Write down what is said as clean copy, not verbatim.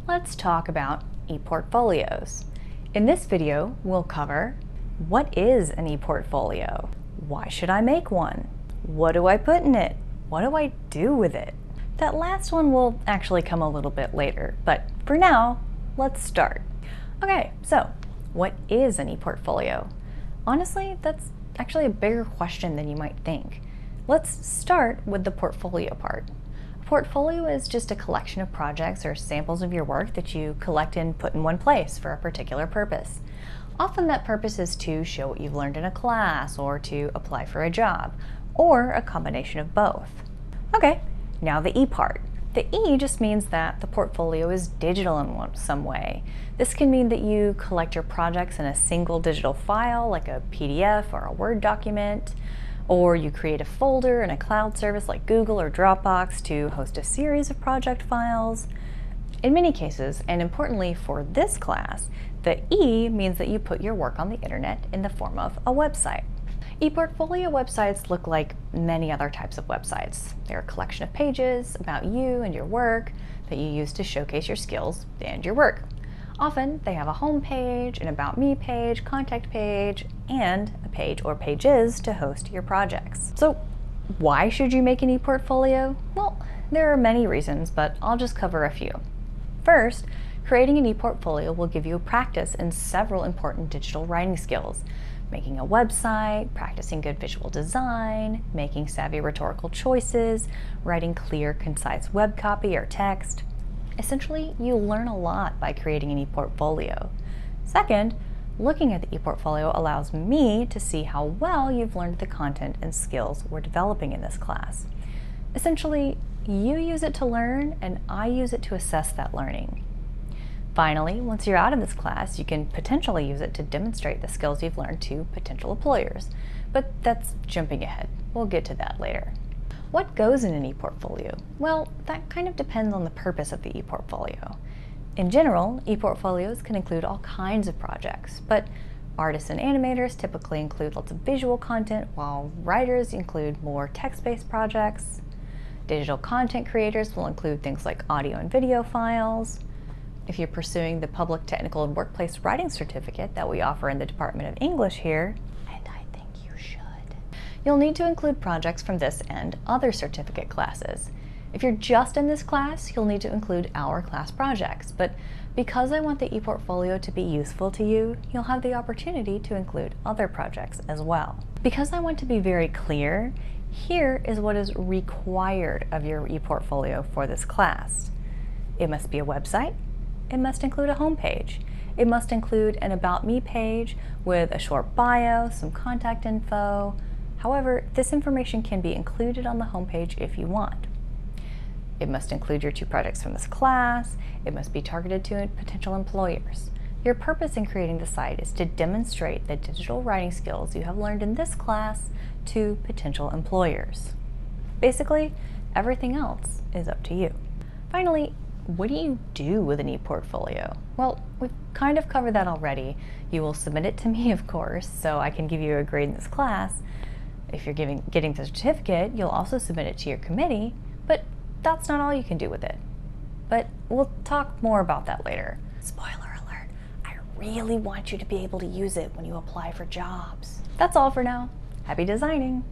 let's talk about ePortfolios. In this video, we'll cover what is an ePortfolio? Why should I make one? What do I put in it? What do I do with it? That last one will actually come a little bit later, but for now, let's start. Okay, so what is an ePortfolio? Honestly, that's actually a bigger question than you might think. Let's start with the portfolio part. A portfolio is just a collection of projects or samples of your work that you collect and put in one place for a particular purpose. Often that purpose is to show what you've learned in a class or to apply for a job, or a combination of both. Okay, now the E part. The E just means that the portfolio is digital in some way. This can mean that you collect your projects in a single digital file like a PDF or a Word document, or you create a folder in a cloud service like Google or Dropbox to host a series of project files. In many cases, and importantly for this class, the E means that you put your work on the internet in the form of a website. ePortfolio websites look like many other types of websites. They're a collection of pages about you and your work that you use to showcase your skills and your work. Often they have a home page, an About Me page, contact page, and a page or pages to host your projects. So why should you make an ePortfolio? Well, there are many reasons, but I'll just cover a few. First, creating an ePortfolio will give you practice in several important digital writing skills. Making a website, practicing good visual design, making savvy rhetorical choices, writing clear, concise web copy or text. Essentially, you learn a lot by creating an ePortfolio. Second, looking at the ePortfolio allows me to see how well you've learned the content and skills we're developing in this class. Essentially, you use it to learn and I use it to assess that learning. Finally, once you're out of this class, you can potentially use it to demonstrate the skills you've learned to potential employers. But that's jumping ahead. We'll get to that later. What goes in an ePortfolio? Well, that kind of depends on the purpose of the ePortfolio. In general, ePortfolios can include all kinds of projects, but artists and animators typically include lots of visual content, while writers include more text-based projects. Digital content creators will include things like audio and video files. If you're pursuing the Public Technical and Workplace Writing Certificate that we offer in the Department of English here, and I think you should, you'll need to include projects from this and other certificate classes. If you're just in this class, you'll need to include our class projects, but because I want the ePortfolio to be useful to you, you'll have the opportunity to include other projects as well. Because I want to be very clear, here is what is required of your ePortfolio for this class. It must be a website. It must include a home page. It must include an About Me page with a short bio, some contact info. However, this information can be included on the home page if you want. It must include your 2 projects from this class. It must be targeted to potential employers. Your purpose in creating the site is to demonstrate the digital writing skills you have learned in this class to potential employers. Basically, everything else is up to you. Finally, what do you do with an ePortfolio? Well, we've kind of covered that already. You will submit it to me, of course, so I can give you a grade in this class. If you're getting the certificate, you'll also submit it to your committee, but that's not all you can do with it. But we'll talk more about that later. Spoiler alert, I really want you to be able to use it when you apply for jobs. That's all for now. Happy designing!